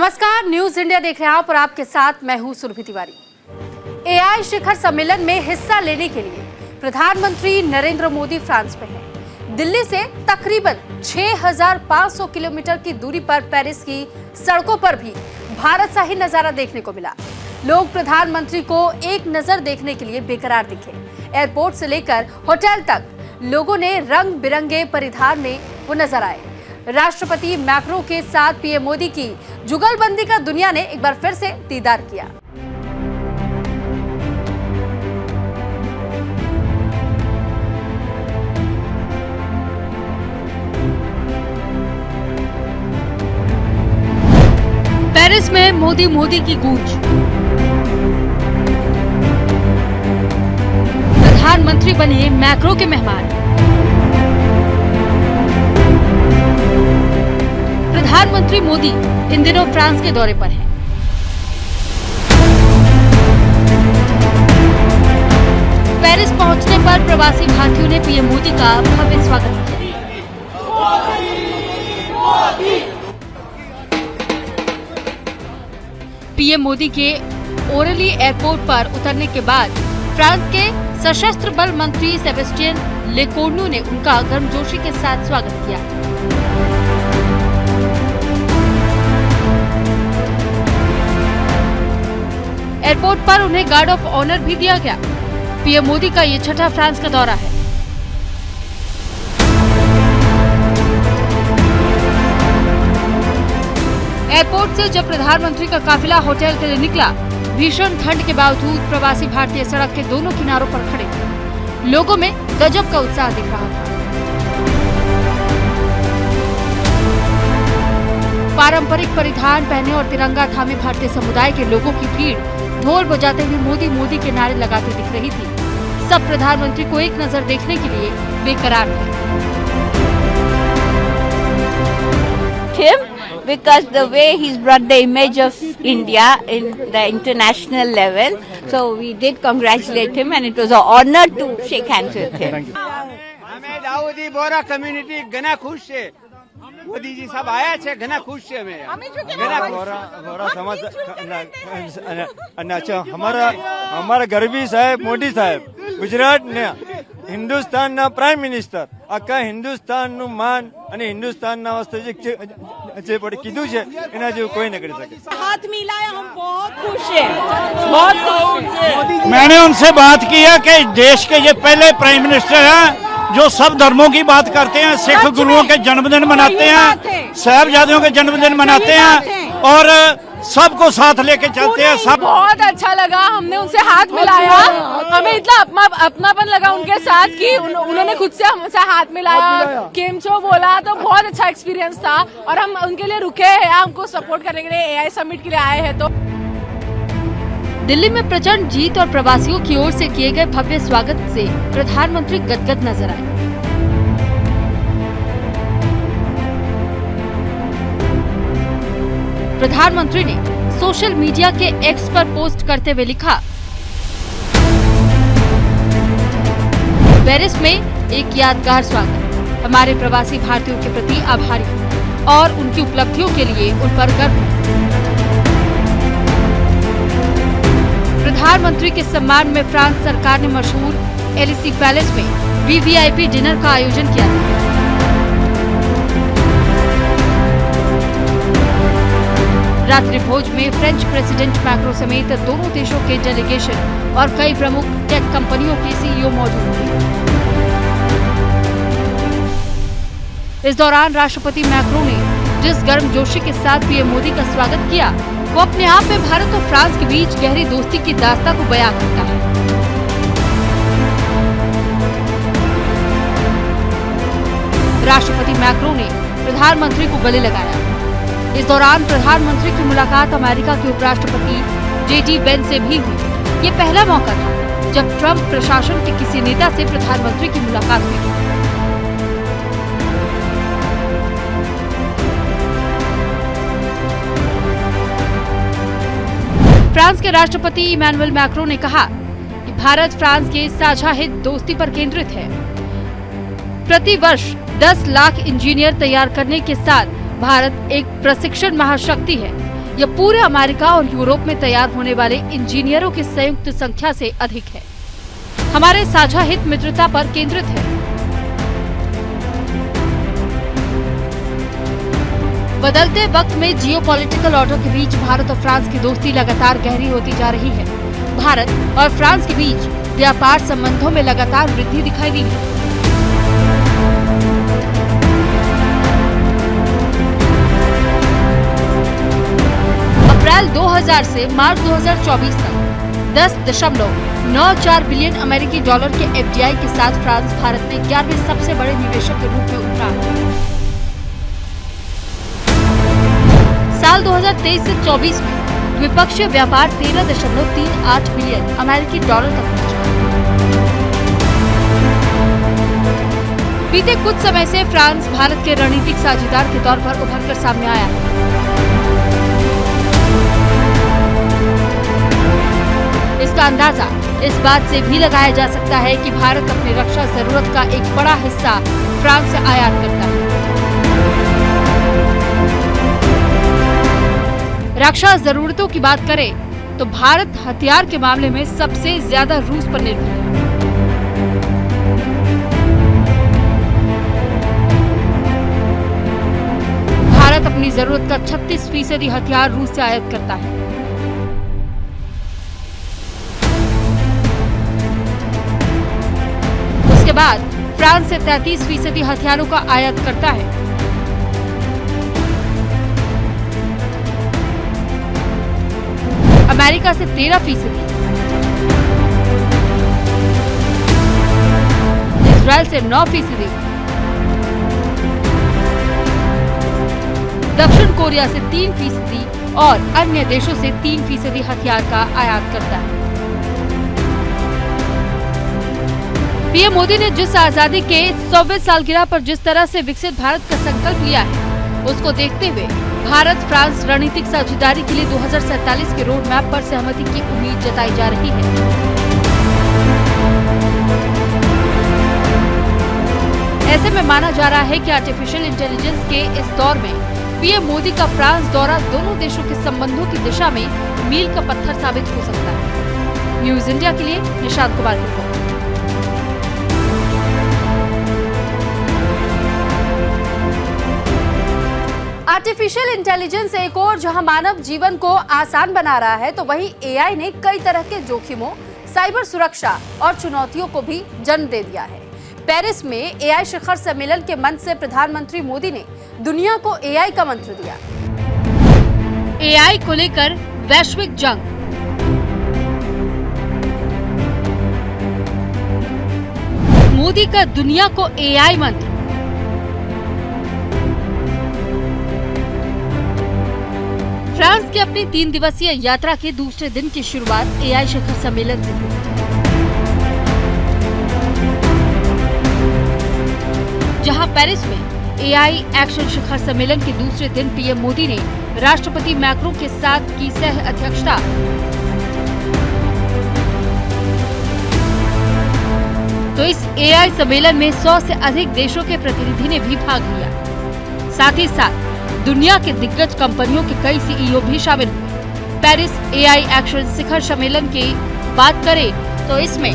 नमस्कार, news India देख रहे हैं आप और आपके साथ मैं हूं सुरभि तिवारी। एआई शिखर सम्मेलन में हिस्सा लेने के लिए प्रधानमंत्री नरेंद्र मोदी फ्रांस में हैं। दिल्ली से तकरीबन 6,500 किलोमीटर की दूरी पर पेरिस की सड़कों पर भी भारत सा ही नजारा देखने को मिला। लोग प्रधानमंत्री को एक नजर देखने के लिए बेकरार दिखे। एयरपोर्ट से लेकर होटल तक लोगों ने रंग बिरंगे परिधान में वो नजर आए। राष्ट्रपति मैक्रो के साथ पीएम मोदी की जुगलबंदी का दुनिया ने एक बार फिर से दीदार किया। पेरिस में मोदी मोदी की गूंज। प्रधानमंत्री बने मैक्रो के मेहमान। प्रधानमंत्री मोदी इन दिनों फ्रांस के दौरे पर हैं। पेरिस पहुंचने पर प्रवासी भारतीयों ने पीएम मोदी का भव्य स्वागत किया। पीएम मोदी के ओरली एयरपोर्ट पर उतरने के बाद फ्रांस के सशस्त्र बल मंत्री सेबेस्टियन लेकोर्नु ने उनका गर्मजोशी के साथ स्वागत किया। एयरपोर्ट पर उन्हें गार्ड ऑफ ऑनर भी दिया गया। पीएम मोदी का ये छठा फ्रांस का दौरा है। एयरपोर्ट से जब प्रधानमंत्री का काफिला होटल के लिए निकला, भीषण ठंड के बावजूद प्रवासी भारतीय सड़क के दोनों किनारों पर खड़े थे। लोगों में गजब का उत्साह दिख रहा था। पारंपरिक परिधान पहने और तिरंगा थामे भारतीय समुदाय के लोगों की भीड़ ढोल बजाते हुए मोदी मोदी के नारे लगाते दिख रही थी। सब प्रधानमंत्री को एक नजर देखने के लिए बेकरार थे। Because the way he's brought the image of India in the international level, so we did congratulate him, and it was an honor to shake hands with him. हमें दाऊदी बोरा कम्युनिटी घना खुश है। मोदी जी सब आया है, घना खुश है। घना बोरा समझ अच्छा हमारा गर्वी साहब मोदी साहब गुजरात ने हिंदुस्तान ना प्राइम मिनिस्टर आखा हिंदुस्तान નું માન અને હિન્દુસ્તાનના વાસ્તે જે પણ કીધું છે એના જેવું કોઈ ન કરી શકે। हाथ मिलाया, हम बहुत खुश हैं, बहुत खुश हैं। मैंने उनसे बात किया कि देश के ये पहले प्राइम मिनिस्टर हैं जो सब धर्मों की बात करते हैं, सिख गुरुओं के जन्मदिन मनाते हैं, साहिबजादों के जन्मदिन मनाते हैं और सबको साथ लेके चलते हैं। सब बहुत अच्छा लगा, हमने उनसे हाथ मिलाया, हमें इतना अपनापन लगा उनके साथ कि उन्होंने खुद से हमसे हाथ मिलाया, केमचो बोला, तो बहुत अच्छा एक्सपीरियंस था। और हम उनके लिए रुके हैं, हमको सपोर्ट करने के लिए एआई समिट के लिए आए हैं। तो दिल्ली में प्रचंड जीत और प्रवासियों की ओर से किए गए भव्य स्वागत से प्रधानमंत्री गदगद नजर आए। प्रधानमंत्री ने सोशल मीडिया के एक्स पर पोस्ट करते हुए लिखा, पेरिस में एक यादगार स्वागत। हमारे प्रवासी भारतीयों के प्रति आभारी हूं और उनकी उपलब्धियों के लिए उन पर गर्व है। प्रधानमंत्री के सम्मान में फ्रांस सरकार ने मशहूर एलिसी पैलेस में वीवीआईपी डिनर का आयोजन किया था। रात्रि भोज में फ्रेंच प्रेसिडेंट मैक्रो समेत दोनों देशों के डेलीगेशन और कई प्रमुख टेक कंपनियों के सीईओ मौजूद थे। इस दौरान राष्ट्रपति मैक्रो ने जिस गर्मजोशी के साथ पीएम मोदी का स्वागत किया, वो अपने आप में भारत और फ्रांस के बीच गहरी दोस्ती की दास्तां को बयां करता है। राष्ट्रपति मैक्रो ने प्रधानमंत्री को गले लगाया। इस दौरान प्रधानमंत्री की मुलाकात अमेरिका के उपराष्ट्रपति JD Vance से भी हुई। ये पहला मौका था जब ट्रंप प्रशासन के किसी नेता से प्रधानमंत्री की मुलाकात हुई। फ्रांस के राष्ट्रपति इमैनुअल मैक्रों ने कहा कि भारत फ्रांस के साझा हित दोस्ती पर केंद्रित है। प्रति वर्ष 10 लाख इंजीनियर तैयार करने के साथ भारत एक प्रशिक्षण महाशक्ति है। यह पूरे अमेरिका और यूरोप में तैयार होने वाले इंजीनियरों की संयुक्त संख्या से अधिक है। हमारे साझा हित मित्रता पर केंद्रित है। बदलते वक्त में जियोपॉलिटिकल ऑर्डर के बीच भारत और फ्रांस की दोस्ती लगातार गहरी होती जा रही है। भारत और फ्रांस के बीच व्यापार संबंधों में लगातार वृद्धि दिखाई दी है। अप्रैल 2000 से मार्च 2024 तक 10.94 बिलियन अमेरिकी डॉलर के एफडीआई के साथ फ्रांस भारत में 11वें सबसे बड़े निवेशक के रूप में उभरा है। साल 2023 से 24 में द्विपक्षीय व्यापार 13.38 बिलियन अमेरिकी डॉलर तक पहुंचा। बीते कुछ समय से फ्रांस भारत के रणनीतिक साझेदार के तौर पर उभरकर सामने आया है। इसका अंदाजा इस बात से भी लगाया जा सकता है कि भारत अपनी रक्षा जरूरत का एक बड़ा हिस्सा फ्रांस से आयात करता है। रक्षा जरूरतों की बात करें तो भारत हथियार के मामले में सबसे ज्यादा रूस पर निर्भर है। भारत अपनी जरूरत का 36% हथियार रूस से आयात करता है। उसके बाद फ्रांस से 33% हथियारों का आयात करता है। अमेरिका से 13%, इजराइल से 9%, दक्षिण कोरिया से 3% और अन्य देशों से 3% हथियार का आयात करता है। पीएम मोदी ने जिस आजादी के 100वें सालगिरह पर जिस तरह से विकसित भारत का संकल्प लिया है, उसको देखते हुए भारत फ्रांस रणनीतिक साझेदारी के लिए 2047 के रोड मैप पर सहमति की उम्मीद जताई जा रही है। ऐसे में माना जा रहा है कि आर्टिफिशियल इंटेलिजेंस के इस दौर में पीएम मोदी का फ्रांस दौरा दोनों देशों के संबंधों की दिशा में मील का पत्थर साबित हो सकता है। न्यूज इंडिया के लिए निशांत कुमार की रिपोर्ट। आर्टिफिशियल इंटेलिजेंस एक और जहां मानव जीवन को आसान बना रहा है, तो वहीं एआई ने कई तरह के जोखिमों, साइबर सुरक्षा और चुनौतियों को भी जन्म दे दिया है। पेरिस में एआई शिखर सम्मेलन के मंच से प्रधानमंत्री मोदी ने दुनिया को एआई का मंत्र दिया। एआई को लेकर वैश्विक जंग। मोदी का दुनिया को एआई मंत्र। फ्रांस की अपनी 3 दिवसीय यात्रा के दूसरे दिन की शुरुआत एआई शिखर सम्मेलन से हुई। जहां पेरिस में एआई एक्शन शिखर सम्मेलन के दूसरे दिन पीएम मोदी ने राष्ट्रपति मैक्रों के साथ की सह अध्यक्षता। तो इस एआई सम्मेलन में 100 से अधिक देशों के प्रतिनिधि ने भी भाग लिया। साथ ही साथ दुनिया के दिग्गज कंपनियों के कई सीईओ भी शामिल हुए। पेरिस एआई एक्शन शिखर सम्मेलन की बात करें तो इसमें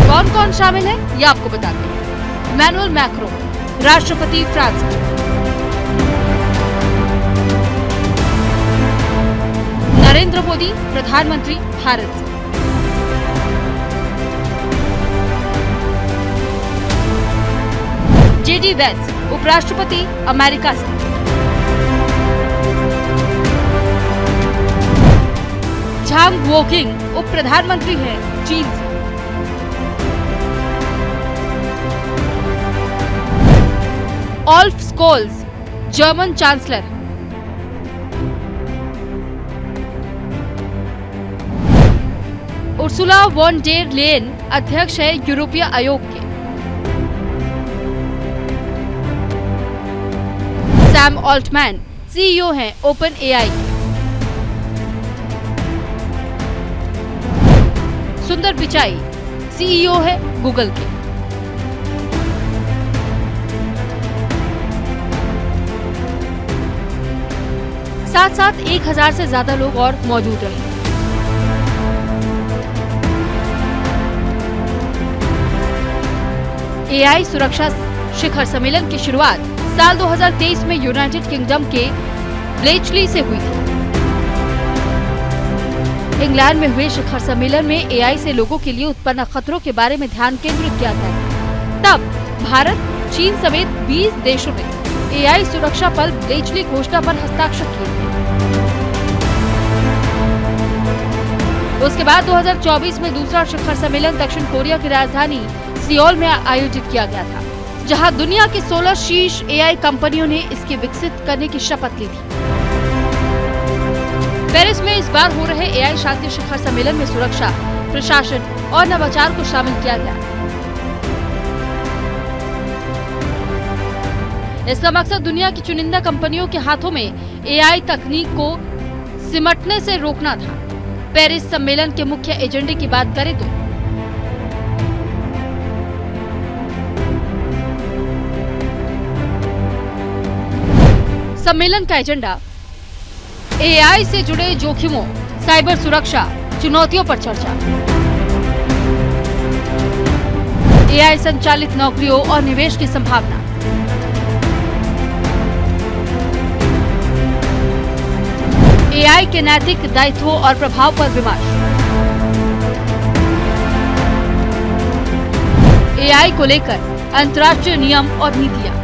कौन कौन शामिल है, ये आपको बताते हैं। इमैनुअल मैक्रों, राष्ट्रपति फ्रांस के, नरेंद्र मोदी, प्रधानमंत्री भारत से, जेडी वैंस, उपराष्ट्रपति अमेरिका से, झांग वोकिंग, उप प्रधानमंत्री हैं चीन से, Olaf Scholz, German chancellor, Ursula von der Leyen, अध्यक्ष है यूरोपीय आयोग के, सैम ऑल्टमैन, सीईओ हैं ओपन एआई के, सुंदर पिचाई, सीईओ है गूगल के, साथ साथ 1000 से ज्यादा लोग और मौजूद रहे। एआई सुरक्षा शिखर सम्मेलन की शुरुआत साल 2023 में यूनाइटेड किंगडम के ब्लेचली से हुई थी। इंग्लैंड में हुए शिखर सम्मेलन में एआई से लोगों के लिए उत्पन्न खतरों के बारे में ध्यान केंद्रित किया गया। तब भारत, चीन समेत 20 देशों ने एआई सुरक्षा पर ब्लेचली घोषणा पर हस्ताक्षर किए थे। उसके बाद 2024 में दूसरा शिखर सम्मेलन दक्षिण कोरिया की राजधानी सियोल में आयोजित किया गया था, जहां दुनिया की 16 शीर्ष एआई कंपनियों ने इसके विकसित करने की शपथ ली थी। पेरिस में इस बार हो रहे एआई शांति शिखर सम्मेलन में सुरक्षा, प्रशासन और नवाचार को शामिल किया गया। इसका मकसद दुनिया की चुनिंदा कंपनियों के हाथों में एआई तकनीक को सिमटने से रोकना था। पेरिस सम्मेलन के मुख्य एजेंडे की बात करें तो सम्मेलन का एजेंडा एआई से जुड़े जोखिमों, साइबर सुरक्षा, चुनौतियों पर चर्चा, एआई संचालित नौकरियों और निवेश की संभावना, एआई के नैतिक दायित्वों और प्रभाव पर विमर्श, एआई को लेकर अंतर्राष्ट्रीय नियम और नीतियां,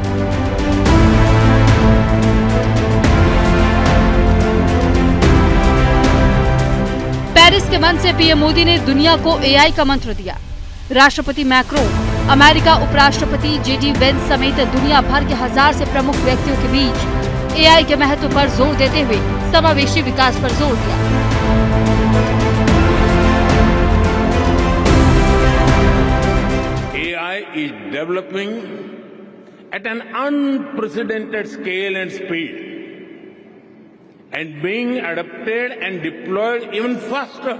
पेरिस के मंच से पीएम मोदी ने दुनिया को एआई का मंत्र दिया। राष्ट्रपति मैक्रोन, अमेरिका उपराष्ट्रपति जेडी वेंस समेत दुनिया भर के 1000 से प्रमुख व्यक्तियों के बीच एआई के महत्व पर जोर देते हुए समावेशी विकास पर जोर दिया। AI is developing at an unprecedented scale and speed, and being adopted and deployed even faster.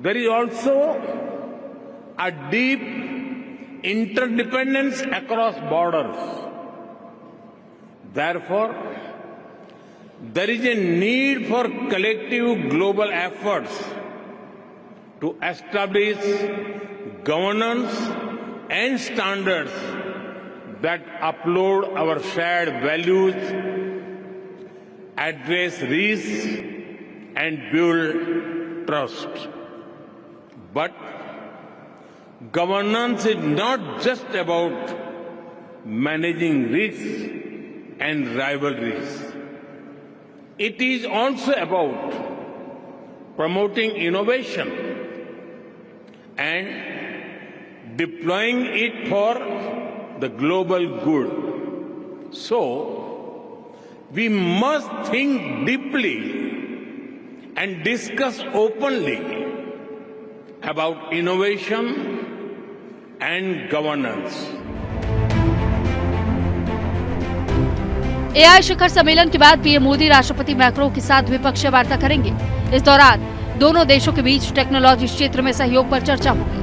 There is also a deep interdependence across borders. Therefore, there is a need for collective global efforts to establish governance and standards that uphold our shared values, address risks and build trust. But governance is not just about managing risks and rivalries. It is also about promoting innovation and deploying it for the global good. So, we must think deeply and discuss openly about innovation and governance. AI शिखर सम्मेलन के बाद PM Modi राष्ट्रपति Macron के साथ द्विपक्षीय वार्ता करेंगे। इस दौरान दोनों देशों के बीच टेक्नोलॉजी क्षेत्र में सहयोग पर चर्चा होगी।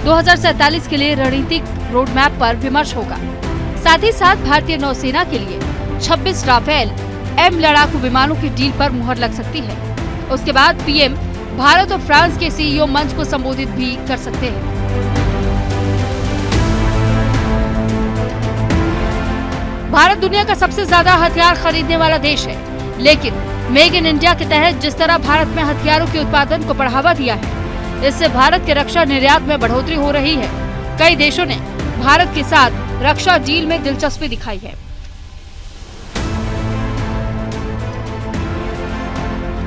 दो 2047 के लिए रणनीतिक रोडमैप पर विमर्श होगा। साथ ही साथ भारतीय नौसेना के लिए 26 राफेल एम लड़ाकू विमानों की डील पर मुहर लग सकती है। उसके बाद पीएम भारत और फ्रांस के सीईओ मंच को संबोधित भी कर सकते हैं। भारत दुनिया का सबसे ज्यादा हथियार खरीदने वाला देश है, लेकिन मेक इन इंडिया के तहत जिस तरह भारत में हथियारों के उत्पादन को बढ़ावा दिया है, इससे भारत के रक्षा निर्यात में बढ़ोतरी हो रही है। कई देशों ने भारत के साथ रक्षा डील में दिलचस्पी दिखाई है।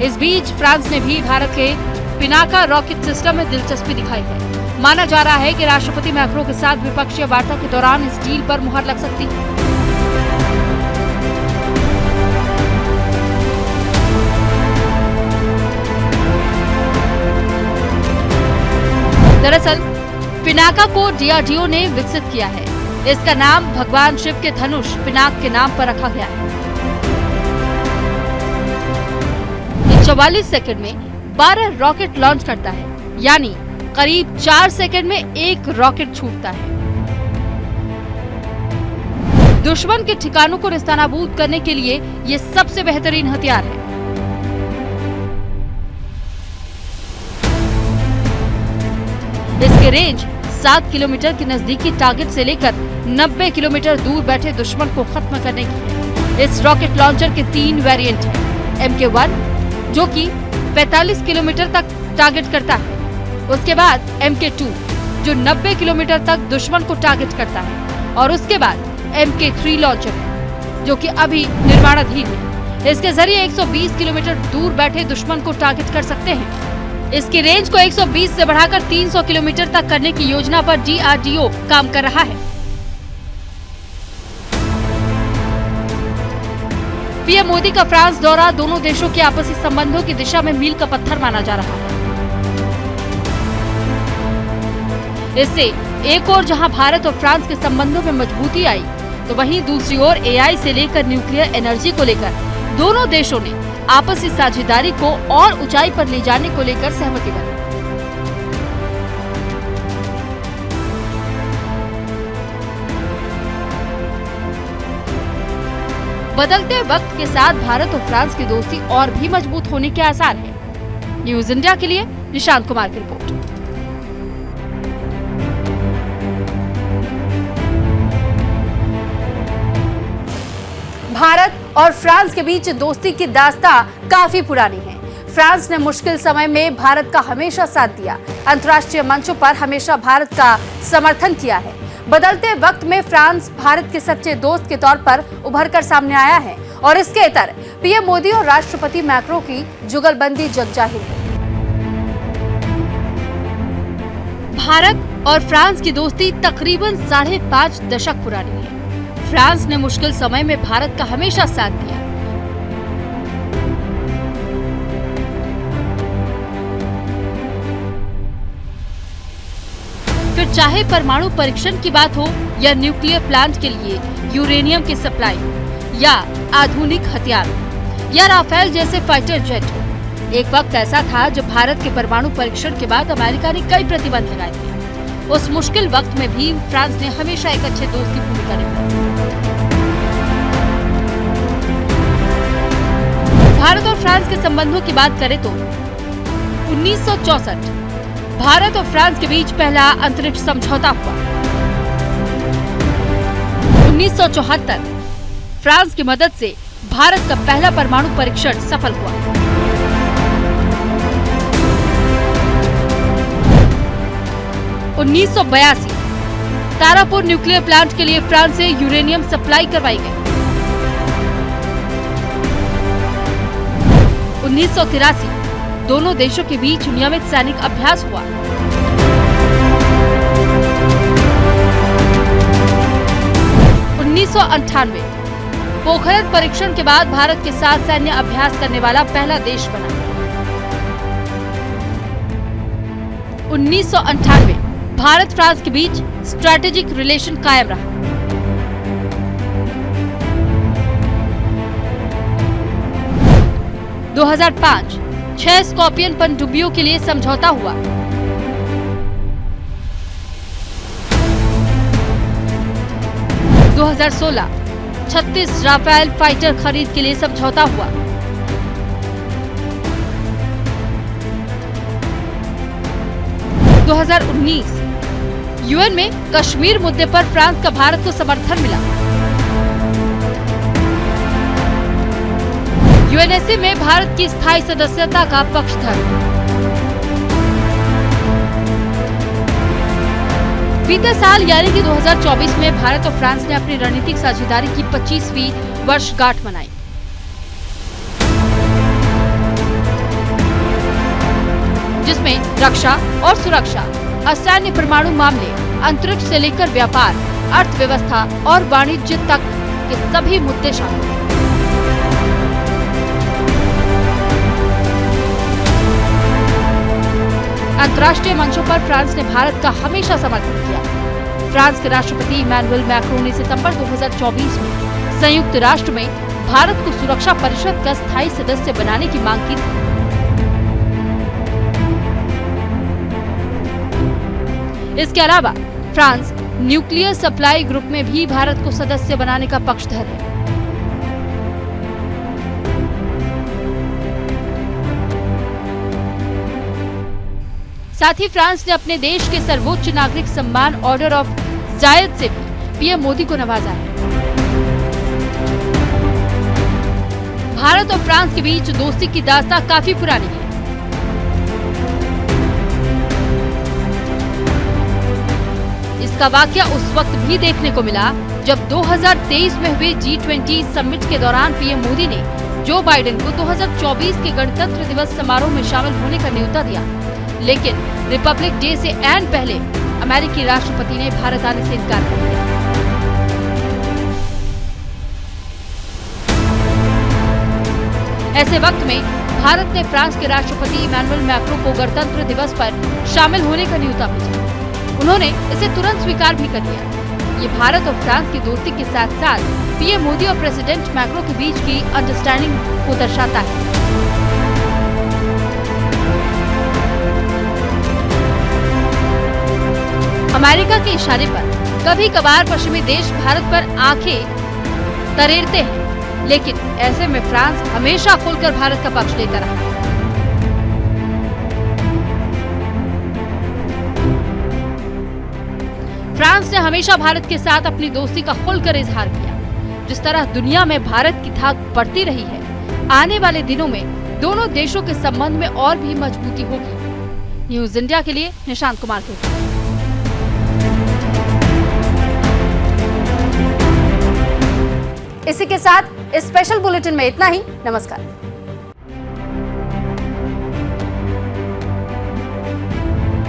इस बीच फ्रांस ने भी भारत के पिनाका रॉकेट सिस्टम में दिलचस्पी दिखाई है। माना जा रहा है कि राष्ट्रपति मैक्रोन के साथ द्विपक्षीय वार्ता के दौरान इस डील पर मुहर लग सकती है। दरअसल पिनाका को डीआरडीओ ने विकसित किया है। इसका नाम भगवान शिव के धनुष पिनाक के नाम पर रखा गया है। 44 सेकंड में 12 रॉकेट लॉन्च करता है, यानी करीब 4 सेकंड में एक रॉकेट छूटता है। दुश्मन के ठिकानों को निस्तानाबूद करने के लिए ये सबसे बेहतरीन हथियार है। इसके रेंज 7 किलोमीटर के नजदीकी टारगेट से लेकर 90 किलोमीटर दूर बैठे दुश्मन को खत्म करने की है। इस रॉकेट लॉन्चर के 3 वेरिएंट हैं। MK1 जो कि 45 किलोमीटर तक टारगेट करता है, उसके बाद MK2 जो 90 किलोमीटर तक दुश्मन को टारगेट करता है, और उसके बाद MK3 लॉन्चर है जो कि अभी निर्माणाधीन है। इसके जरिए 120 किलोमीटर दूर बैठे दुश्मन को टारगेट कर सकते हैं। इसकी रेंज को 120 से बढ़ाकर 300 किलोमीटर तक करने की योजना पर DRDO काम कर रहा है। पीएम मोदी का फ्रांस दौरा दोनों देशों के आपसी संबंधों की दिशा में मील का पत्थर माना जा रहा है। इससे एक ओर जहां भारत और फ्रांस के संबंधों में मजबूती आई, तो वहीं दूसरी ओर AI से लेकर न्यूक्लियर एनर्जी को लेकर दोनों देशों ने आपसी साझेदारी को और ऊंचाई पर ले जाने को लेकर सहमति बनी। बदलते वक्त के साथ भारत और फ्रांस की दोस्ती और भी मजबूत होने के आसार हैं। न्यूज इंडिया के लिए निशांत कुमार की रिपोर्ट। भारत और फ्रांस के बीच दोस्ती की दास्तां काफी पुरानी है। फ्रांस ने मुश्किल समय में भारत का हमेशा साथ दिया, अंतर्राष्ट्रीय मंचों पर हमेशा भारत का समर्थन किया है। बदलते वक्त में फ्रांस भारत के सच्चे दोस्त के तौर पर उभरकर सामने आया है और इसके इतर पीएम मोदी और राष्ट्रपति मैक्रों की जुगलबंदी जगजाहिर है। भारत और फ्रांस की दोस्ती तकरीबन 5.5 दशक पुरानी है। फ्रांस ने मुश्किल समय में भारत का हमेशा साथ दिया। फिर चाहे परमाणु परीक्षण की बात हो या न्यूक्लियर प्लांट के लिए यूरेनियम की सप्लाई, या आधुनिक हथियार, या राफेल जैसे फाइटर जेट हो। एक वक्त ऐसा था जब भारत के परमाणु परीक्षण के बाद अमेरिका ने कई प्रतिबंध लगाए थे। उस मुश्किल वक्त में भी फ्रांस ने हमेशा एक अच्छे दोस्त की भूमिका निभाई। भारत और फ्रांस के संबंधों की बात करें तो 1964 भारत और फ्रांस के बीच पहला अंतरिक्ष समझौता हुआ। 1974 फ्रांस की मदद से भारत का पहला परमाणु परीक्षण सफल हुआ। 1982 तारापुर न्यूक्लियर प्लांट के लिए फ्रांस से यूरेनियम सप्लाई करवाई गई। 1983 दोनों देशों के बीच नियमित सैनिक अभ्यास हुआ। 1998 पोखरण परीक्षण के बाद भारत के साथ सैन्य अभ्यास करने वाला पहला देश बना। 1998 भारत फ्रांस के बीच स्ट्रैटेजिक रिलेशन कायम रहा। 2005 6 स्कॉर्पियन पनडुब्बियों के लिए समझौता हुआ। 2016 36 राफेल फाइटर खरीद के लिए समझौता हुआ। 2019 यूएन में कश्मीर मुद्दे पर फ्रांस का भारत को समर्थन मिला। यूएनएससी में भारत की स्थायी सदस्यता का पक्षधर। बीते साल यानी कि 2024 में भारत और फ्रांस ने अपनी रणनीतिक साझेदारी की 25वीं वर्षगांठ मनाई। जिसमें रक्षा और सुरक्षा, असैन्य परमाणु मामले, अंतरिक्ष से लेकर व्यापार, अर्थव्यवस्था और वाणिज्य तक के सभी मुद्दे शामिल हैं। अंतर्राष्ट्रीय मंचों पर फ्रांस ने भारत का हमेशा समर्थन किया। फ्रांस के राष्ट्रपति इमैनुअल मैक्रों ने सितंबर 2024 में संयुक्त राष्ट्र में भारत को सुरक्षा परिषद का स्थायी सदस्य बनाने की मांग की थी। इसके अलावा फ्रांस न्यूक्लियर सप्लाई ग्रुप में भी भारत को सदस्य बनाने का पक्षधर है। साथ ही फ्रांस ने अपने देश के सर्वोच्च नागरिक सम्मान ऑर्डर ऑफ जायद से भी पीएम मोदी को नवाजा है। भारत और फ्रांस के बीच दोस्ती की दास्तां काफी पुरानी है। इसका वाकया उस वक्त भी देखने को मिला जब 2023 में हुए G20 समिट के दौरान पीएम मोदी ने जो बाइडेन को 2024 के गणतंत्र दिवस समारोह में शामिल होने का न्योता दिया, लेकिन रिपब्लिक डे से ऐन पहले अमेरिकी राष्ट्रपति ने भारत आने से इनकार कर दिया। ऐसे वक्त में भारत ने फ्रांस के राष्ट्रपति इमैनुअल मैक्रों को गणतंत्र दिवस पर शामिल होने का न्योता भेजा। उन्होंने इसे तुरंत स्वीकार भी कर लिया। ये भारत और फ्रांस की दोस्ती के साथ साथ पीएम मोदी और प्रेसिडेंट मैक्रो के बीच की अंडरस्टैंडिंग को दर्शाता है। अमेरिका के इशारे पर कभी कभार पश्चिमी देश भारत पर आंखें तरेरते हैं, लेकिन ऐसे में फ्रांस हमेशा खुलकर भारत का पक्ष लेकर रहा। फ्रांस ने हमेशा भारत के साथ अपनी दोस्ती का खुलकर इजहार किया। जिस तरह दुनिया में भारत की धाक बढ़ती रही है, आने वाले दिनों में दोनों देशों के संबंध में और भी मजबूती होगी। न्यूज इंडिया के लिए निशांत कुमार के साथ। इसी के साथ इस स्पेशल बुलेटिन में इतना ही। नमस्कार।